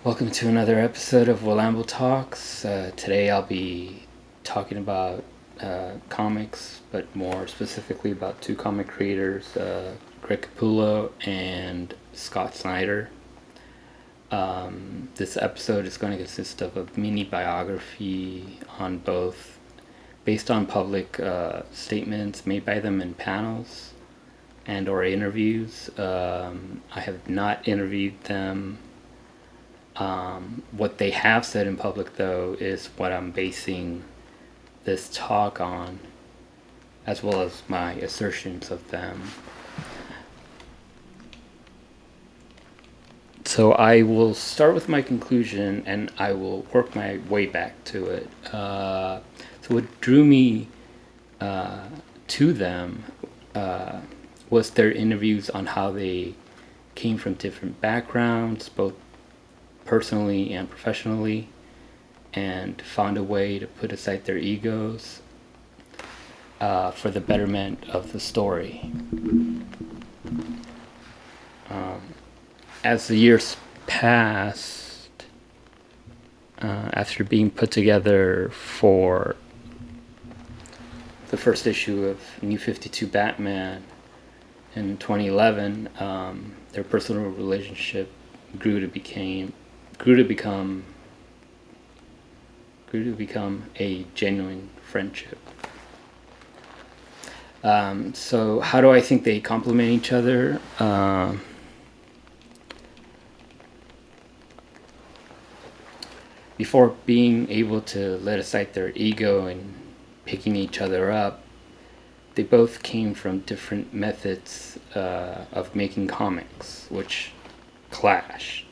Welcome to another episode of Willambeau Talks. Today I'll be talking about comics, but more specifically about two comic creators, Greg Capullo and Scott Snyder. This episode is going to consist of a mini biography on both, based on public statements made by them in panels and or interviews. I have not interviewed them. What they have said in public, though, is what I'm basing this talk on, as well as my assertions of them. So I will start with my conclusion, and I will work my way back to it. So what drew me to them was their interviews on how they came from different backgrounds, both personally and professionally, and found a way to put aside their egos for the betterment of the story. As the years passed, after being put together for the first issue of New 52 Batman in 2011, their personal relationship grew to become a genuine friendship. So how do I think they complement each other? Before being able to let aside their ego and picking each other up, they both came from different methods of making comics, which clashed.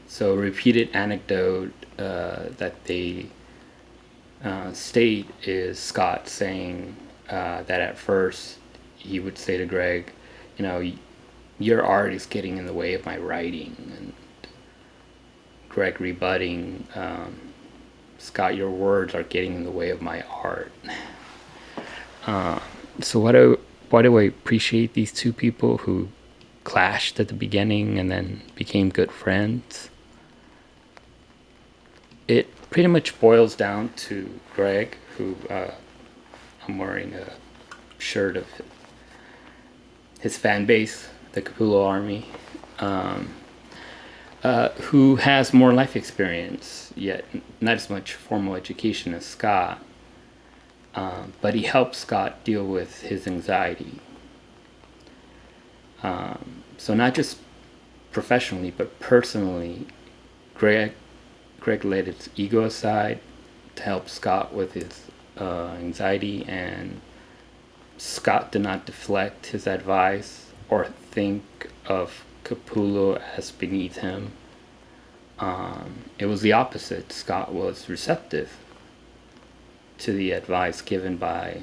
So a repeated anecdote that they state is Scott saying that at first he would say to Greg, your art is getting in the way of my writing, and Greg rebutting, Scott, your words are getting in the way of my art. So why do I appreciate these two people who clashed at the beginning and then became good friends? It pretty much boils down to Greg, who I'm wearing a shirt of his fan base, the Capullo Army, who has more life experience, yet not as much formal education as Scott, but he helps Scott deal with his anxiety. So not just professionally, but personally, Greg let his ego aside to help Scott with his anxiety, and Scott did not deflect his advice or think of Capullo as beneath him. It was the opposite. Scott was receptive to the advice given by,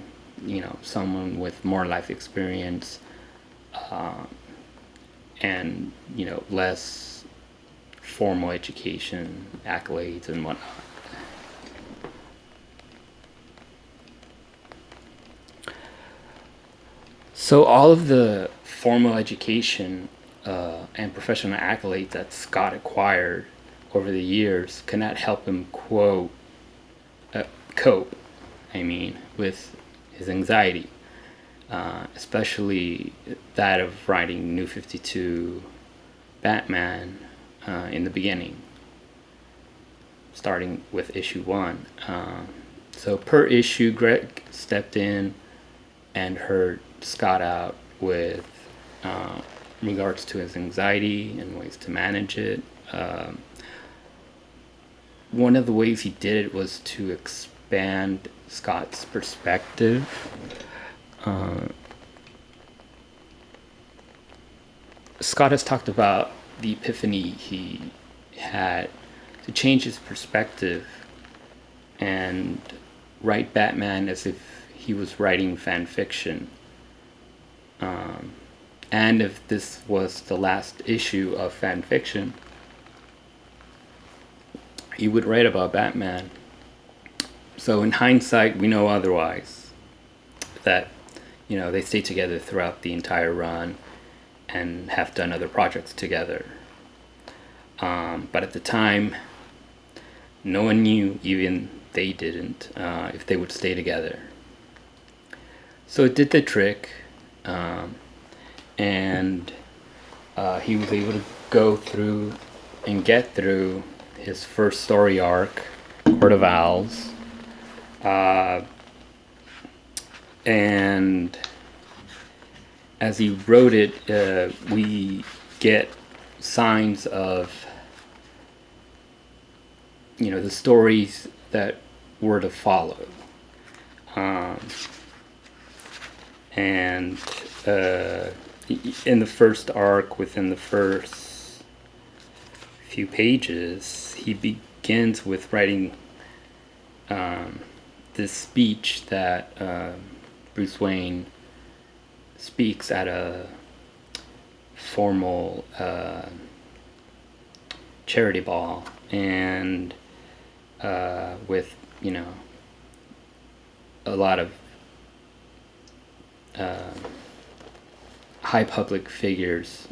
someone with more life experience, and less formal education, accolades, and whatnot. So all of the formal education and professional accolades that Scott acquired over the years cannot help him cope, with his anxiety. Especially that of writing New 52 Batman in the beginning, starting with issue 1. So per issue, Greg stepped in and heard Scott out with regards to his anxiety and ways to manage it. One of the ways he did it was to expand Scott's perspective. Scott has talked about the epiphany he had to change his perspective and write Batman as if he was writing fan fiction. And if this was the last issue of fan fiction, he would write about Batman. So in hindsight, we know otherwise. That, they stayed together throughout the entire run and have done other projects together. But at the time, no one knew, even they didn't, if they would stay together. So it did the trick, and he was able to go through and get through his first story arc, Court of Owls, and as he wrote it, we get signs of, the stories that were to follow. And in the first arc, within the first few pages, he begins with writing this speech that Bruce Wayne speaks at a formal charity ball, and with a lot of high public figures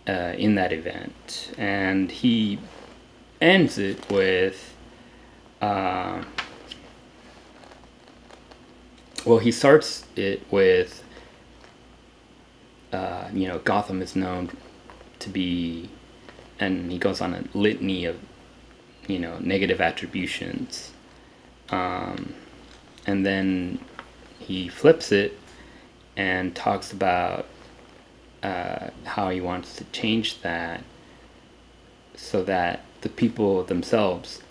in that event, and he ends it with he starts it with Gotham is known to be, and he goes on a litany of negative attributions, and then he flips it and talks about how he wants to change that so that the people themselves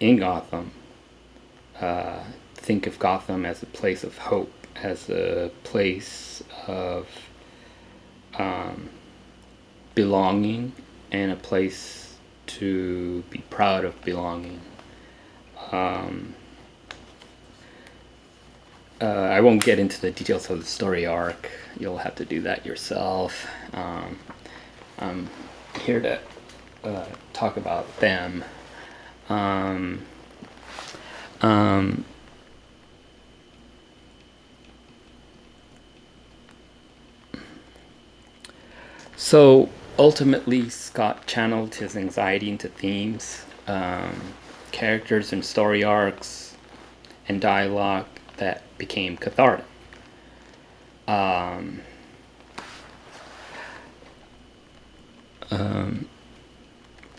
in Gotham think of Gotham as a place of hope, as a place of belonging, and a place to be proud of belonging. I won't get into the details of the story arc. You'll have to do that yourself. I'm here to talk about them. So ultimately, Scott channeled his anxiety into themes, characters and story arcs, and dialogue that became cathartic.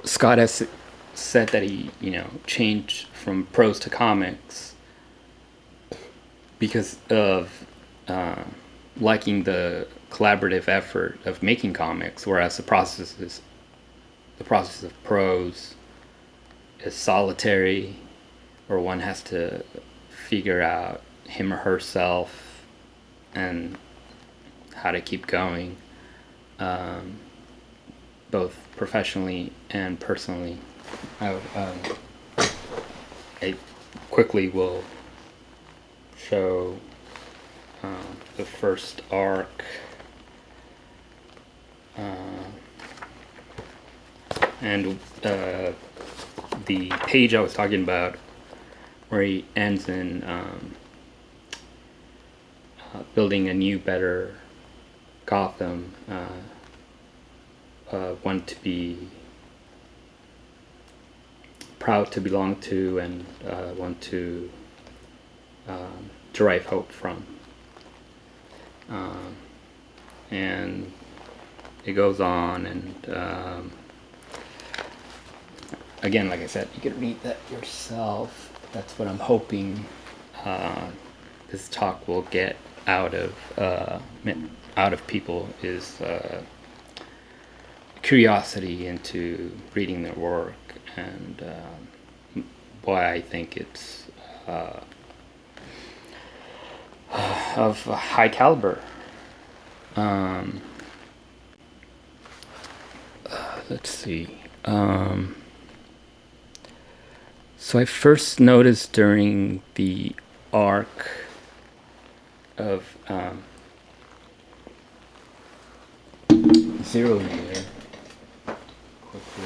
Scott has said that he, changed from prose to comics because of liking the collaborative effort of making comics, whereas the process of prose is solitary, or one has to figure out him or herself and how to keep going, both professionally and personally. I quickly will show the first arc, and the page I was talking about where he ends in building a new, better Gotham, one to be proud to belong to, and one to derive hope from. And it goes on, and again, like I said, you can read that yourself. That's what I'm hoping this talk will get out of people, is curiosity into reading their work, and why I think it's of high caliber. Let's see. So I first noticed during the arc of Zero Year, quickly.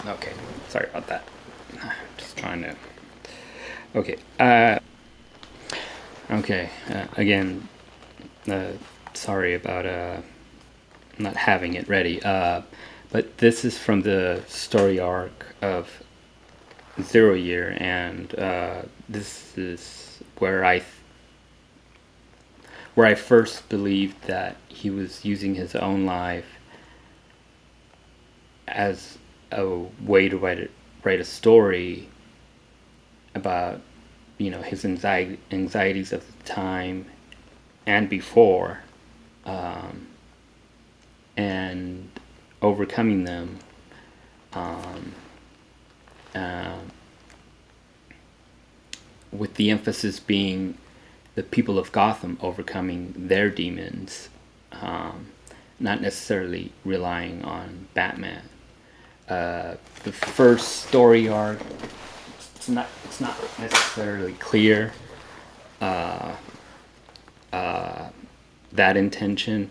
Okay, sorry about that. Just trying to Okay. Okay. Again, uh, sorry about not having it ready. But this is from the story arc of Zero Year, and this is where I first believed that he was using his own life as a way to write a story about, you know, his anxieties of the time and before, um, and overcoming them, um, uh, with the emphasis being the people of Gotham overcoming their demons, um, not necessarily relying on Batman. The first story arc, it's not necessarily clear that intention.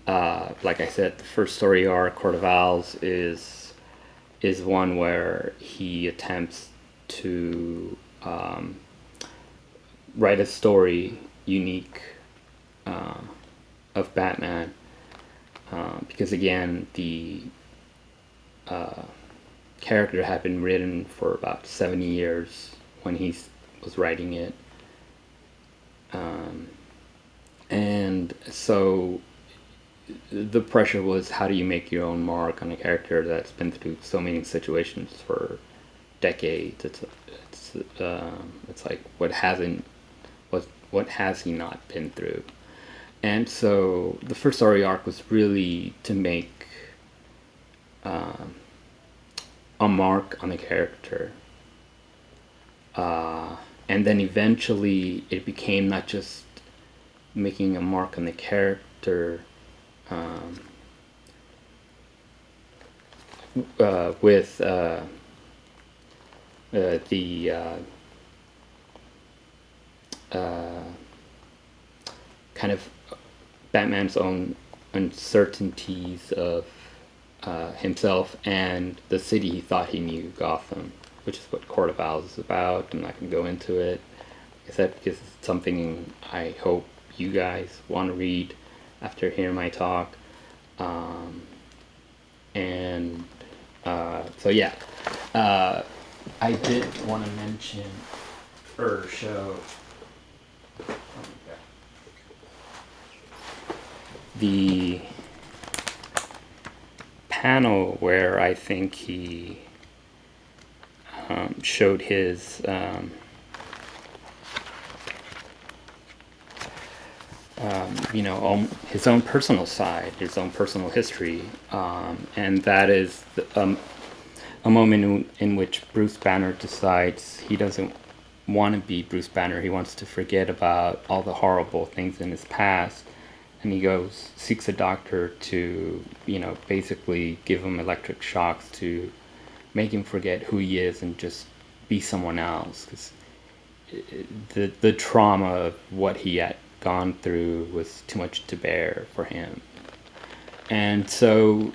Like I said, the first story arc, Court of Owls, is one where he attempts to write a story unique uh, of Batman, because again, the character had been written for about 70 years when he was writing it, and so the pressure was, how do you make your own mark on a character that's been through so many situations for decades? It's like, what has he not been through? And so the first story arc was really to make a mark on the character, and then eventually it became not just making a mark on the character, um, with the kind of Batman's own uncertainties of himself and the city he thought he knew, Gotham, which is what Court of Owls is about. I'm not going to go into it, except because it's something I hope you guys want to read after hearing my talk. And so yeah, I did want to mention or show the panel where I think he showed his his own personal side, his own personal history, and that is a moment in which Bruce Banner decides he doesn't want to be Bruce Banner. He wants to forget about all the horrible things in his past, and he seeks a doctor to, basically give him electric shocks to make him forget who he is and just be someone else. Because the trauma of what he had gone through was too much to bear for him. And so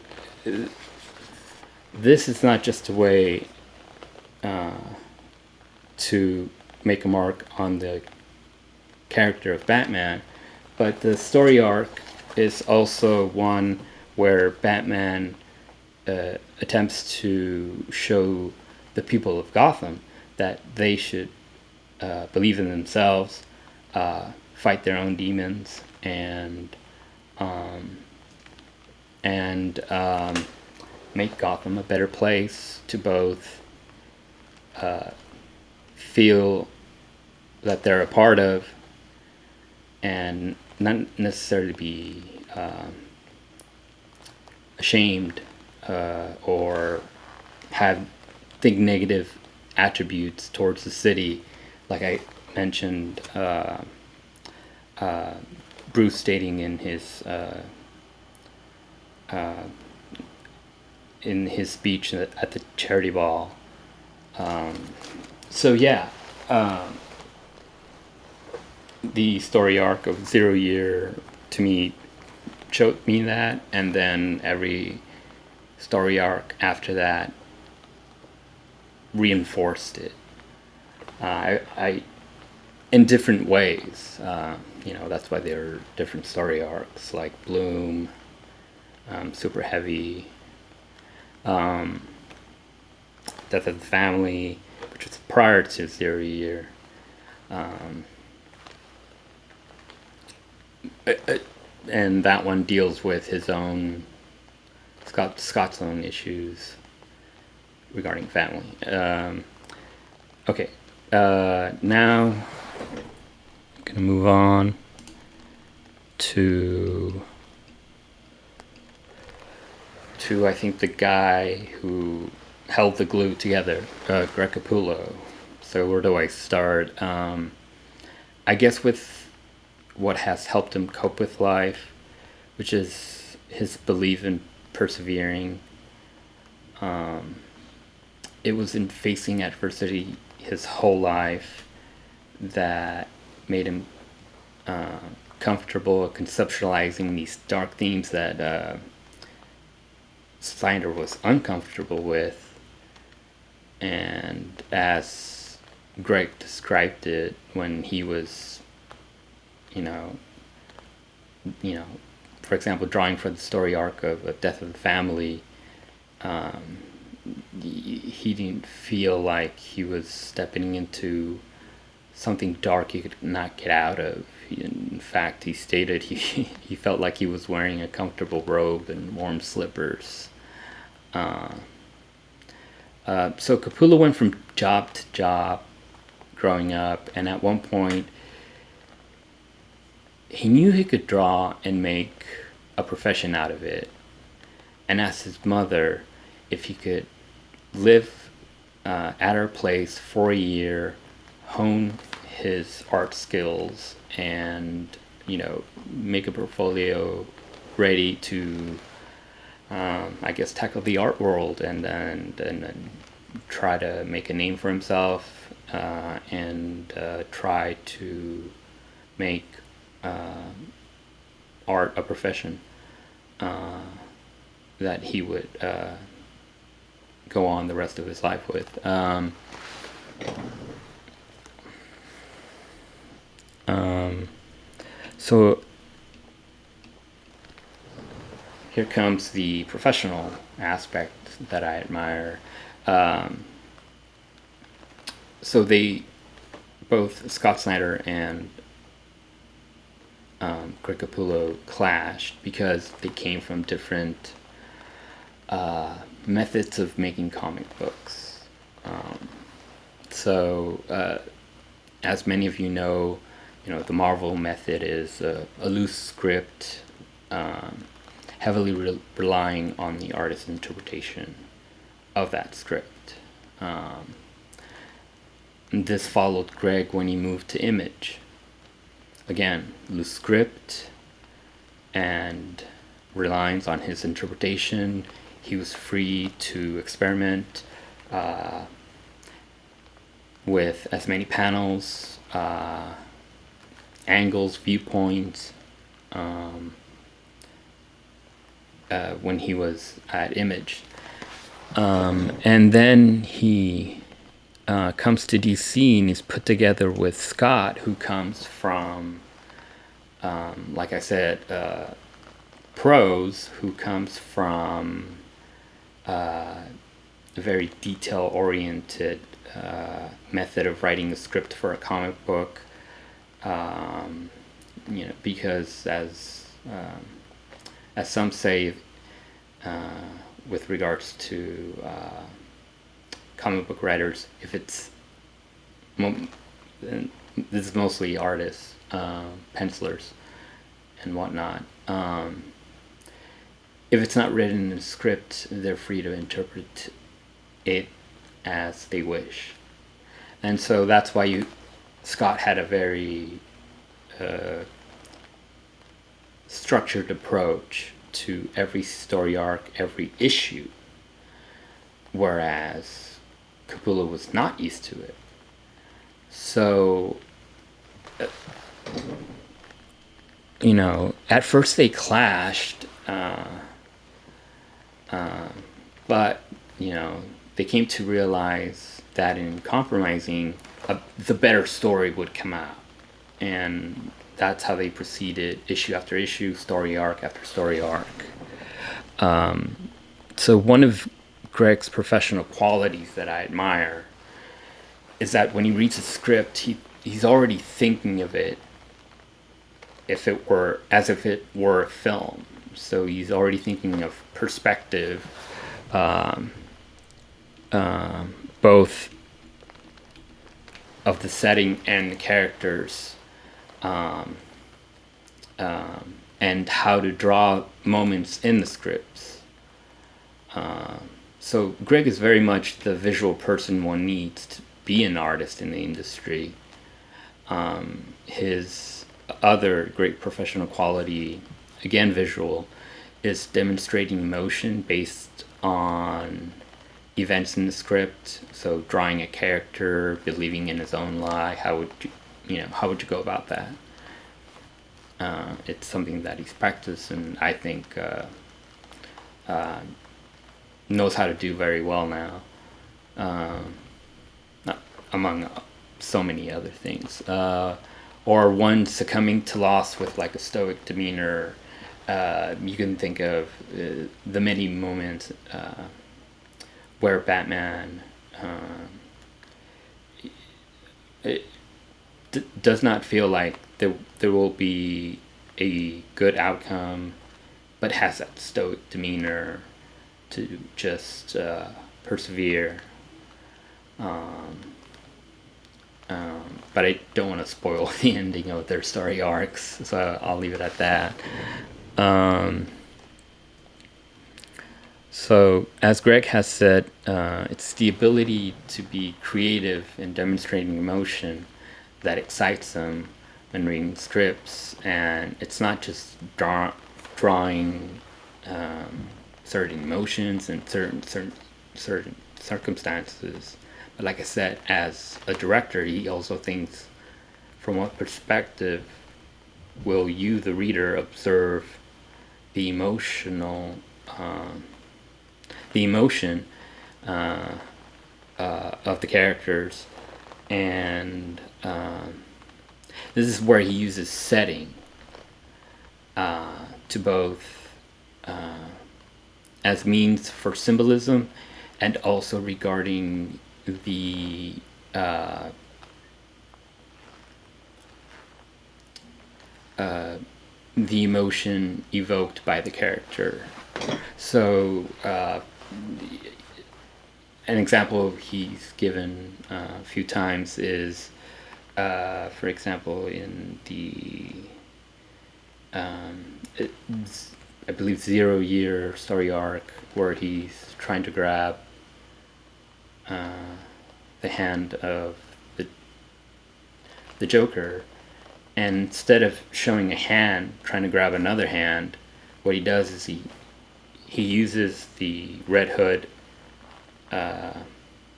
this is not just a way to make a mark on the character of Batman, but the story arc is also one where Batman attempts to show the people of Gotham that they should believe in themselves, fight their own demons, and make Gotham a better place to both feel that they're a part of, and not necessarily be ashamed or think negative attributes towards the city. Like I mentioned, Bruce stating in his speech at the charity ball. So yeah, the story arc of Zero Year to me showed me that, and then every story arc after that reinforced it. I in different ways. That's why there are different story arcs like Bloom, Super Heavy, Death of the Family, which was prior to Zero Year. And that one deals with his own Scott's own issues regarding family. Okay, now I'm gonna move on to I think the guy who held the glue together, Greg Capullo. So where do I start? I guess with what has helped him cope with life, which is his belief in persevering. It was in facing adversity his whole life that made him comfortable conceptualizing these dark themes that SNYDER was uncomfortable with. And as Greg described it when he was, for example, drawing for the story arc of Death of the Family, he didn't feel like he was stepping into something dark he could not get out of. In fact, he stated he felt like he was wearing a comfortable robe and warm slippers. So Capullo went from job to job growing up, and at one point he knew he could draw and make a profession out of it, and asked his mother if he could live at her place for a year, hone his art skills, and make a portfolio ready to I guess tackle the art world and then try to make a name for himself, and try to make art a profession that he would go on the rest of his life with. So here comes the professional aspect that I admire. So they both, Scott SNYDER and Greg Capullo, clashed because they came from different methods of making comic books. As many of you know, the Marvel method is a loose script, heavily relying on the artist's interpretation of that script. This followed Greg when he moved to Image. Again, loose script and reliance on his interpretation. He was free to experiment with as many panels, angles, viewpoints, when he was at Image. And then he comes to DC and is put together with Scott, who comes from, like I said, prose, who comes from a very detail-oriented method of writing a script for a comic book. Because as some say, with regards to comic book writers, if it's this is mostly artists, pencilers, and whatnot. If it's not written in a script, they're free to interpret it as they wish, and so that's why Scott had a very structured approach to every story arc, every issue, whereas Capullo was not used to it. So, at first they clashed, but, they came to realize that in compromising, the better story would come out. And that's how they proceeded, issue after issue, story arc after story arc. So one of Greg's professional qualities that I admire is that when he reads a script, he's already thinking of it as if it were a film. So he's already thinking of perspective, both of the setting and the characters, and how to draw moments in the scripts. So Greg is very much the visual person one needs to be an artist in the industry. His other great professional quality, again visual, is demonstrating emotion based on events in the script. So drawing a character believing in his own lie. How would you go about that? It's something that he's practiced, and I think knows how to do very well now, among so many other things. Or one succumbing to loss with like a stoic demeanor. You can think of the many moments where Batman does not feel like there will be a good outcome, but has that stoic demeanor to just persevere. But I don't want to spoil the ending of their story arcs, so I'll leave it at that. So, as Greg has said, it's the ability to be creative in demonstrating emotion that excites them when reading scripts, and it's not just drawing certain emotions and certain circumstances. But like I said, as a director, he also thinks from what perspective will you, the reader, observe the emotion of the characters. And this is where he uses setting to both as means for symbolism and also regarding the emotion evoked by the character. So an example he's given a few times is, for example, in the I believe 0 Year story arc, where he's trying to grab the hand of the Joker, and instead of showing a hand trying to grab another hand, what he does is he uses the Red Hood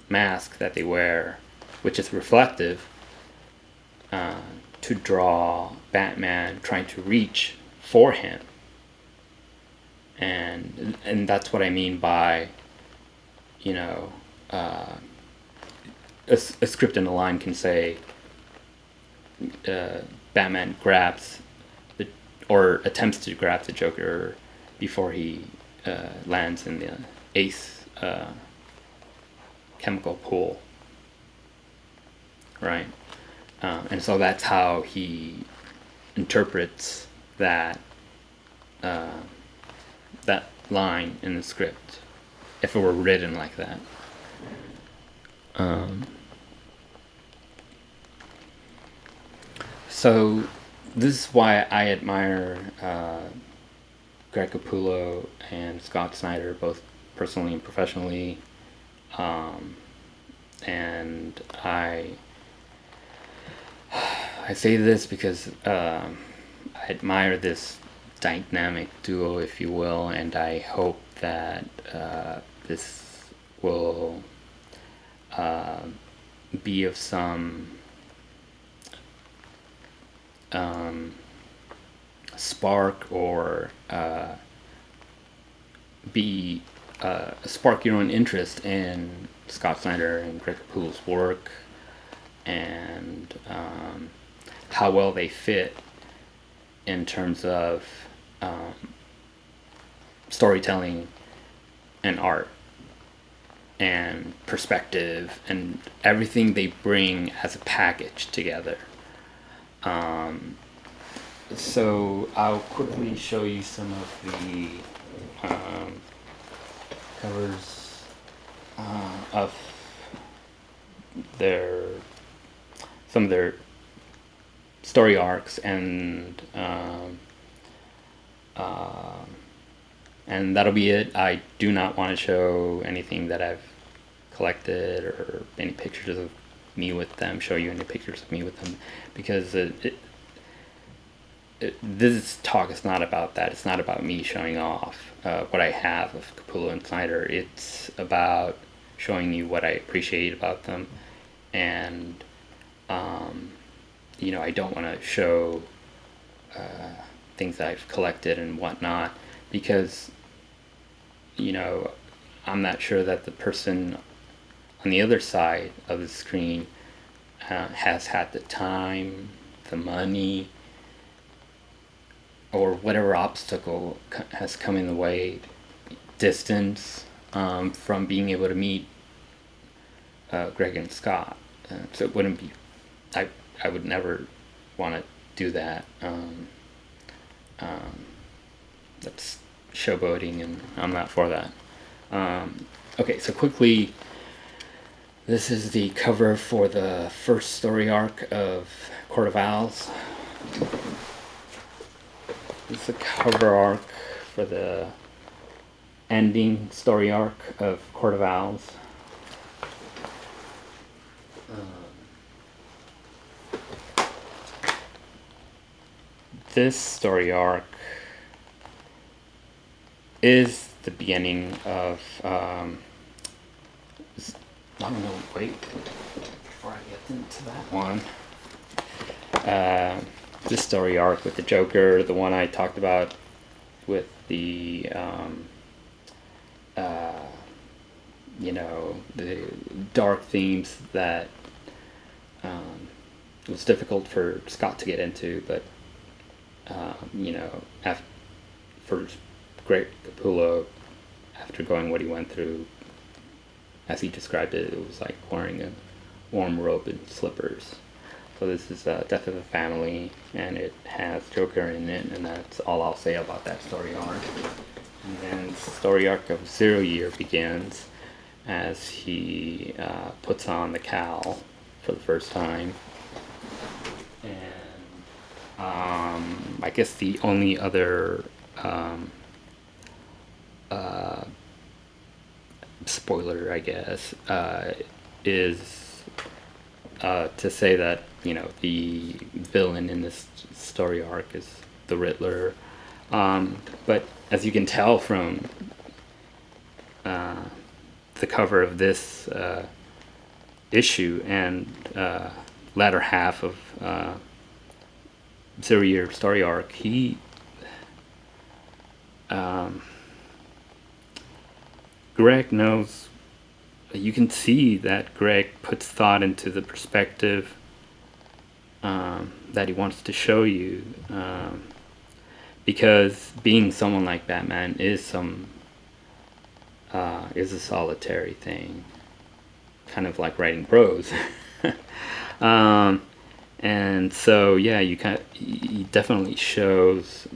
mask that they wear, which is reflective, to draw Batman trying to reach for him. And that's what I mean by, a script in a line can say Batman grabs or attempts to grab the Joker before he lands in the Ace chemical pool, right? And so that's how he interprets that that line in the script, if it were written like that. So this is why I admire Greg Capullo and Scott Snyder, both personally and professionally. And I say this because I admire this dynamic duo, if you will, and I hope that this will be of some spark, or spark your own interest in Scott Snyder and Greg Capullo's work. and how well they fit in terms of storytelling and art and perspective and everything they bring as a package together. So I'll quickly show you some of the covers of some of their story arcs, and that'll be it. I do not want to show anything that I've collected or any pictures of me with them, show you any pictures of me with them, because this talk is not about that. It's not about me showing off what I have of Capullo and SNYDER. It's about showing you what I appreciate about them, and I don't want to show things that I've collected and whatnot, because I'm not sure that the person on the other side of the screen has had the time, the money, or whatever obstacle has come in the way, distance, from being able to meet Greg and Scott. So it wouldn't be, I would never want to do that. That's showboating, and I'm not for that. Okay, so quickly, this is the cover for the first story arc of Court of Owls. This is the cover arc for the ending story arc of Court of Owls. This story arc is the beginning of wait, before I get into that one, this story arc with the Joker, the one I talked about with the the dark themes that it was difficult for Scott to get into, but for Greg Capullo, after going what he went through, as he described it, it was like wearing a warm robe and slippers. So this is Death of a Family, and it has Joker in it, and that's all I'll say about that story arc. And then the story arc of 0 Year begins as he puts on the cowl for the first time. And I guess the only other spoiler, I guess, is to say that the villain in this story arc is the Riddler. But as you can tell from the cover of this issue and latter half of 0 Year story arc, Greg knows. You can see that Greg puts thought into the perspective that he wants to show you, because being someone like Batman is a solitary thing, kind of like writing prose. And so yeah, he definitely shows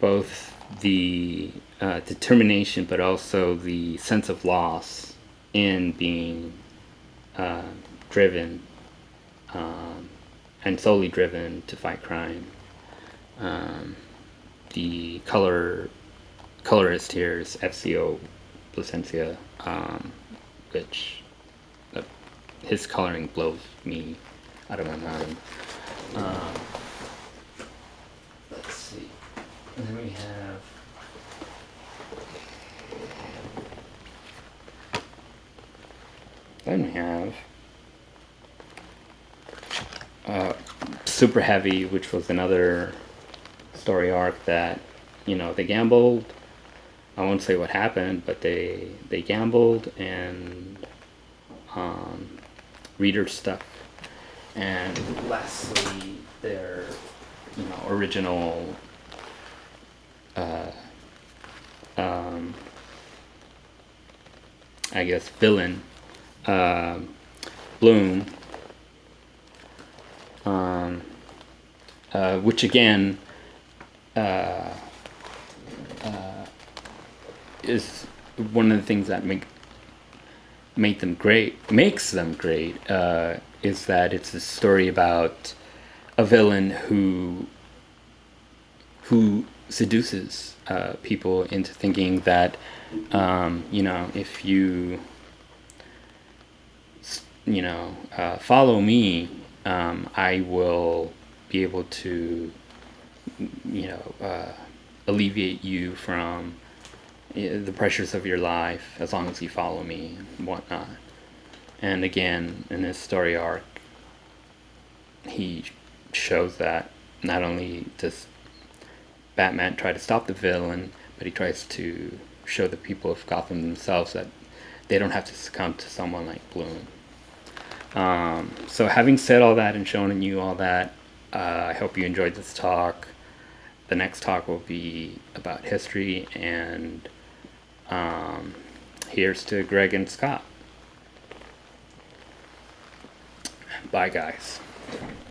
both the determination, but also the sense of loss in being driven and solely driven to fight crime. The colorist here is FCO Placencia, which his coloring blows me out of my mind. Let's see. And then we have Super Heavy, which was another story arc that they gambled. I won't say what happened, but they gambled, and reader stuff, and lastly, their original I guess villain, Bloom, which again is one of the things that makes them great, is that it's a story about a villain who seduces people into thinking that if follow me, I will be able to alleviate you from the pressures of your life as long as you follow me and whatnot. And again, in this story arc, he shows that not only does Batman try to stop the villain, but he tries to show the people of Gotham themselves that they don't have to succumb to someone like Bloom. So having said all that and shown you all that, I hope you enjoyed this talk. The next talk will be about history, and here's to Greg and Scott. Bye, guys.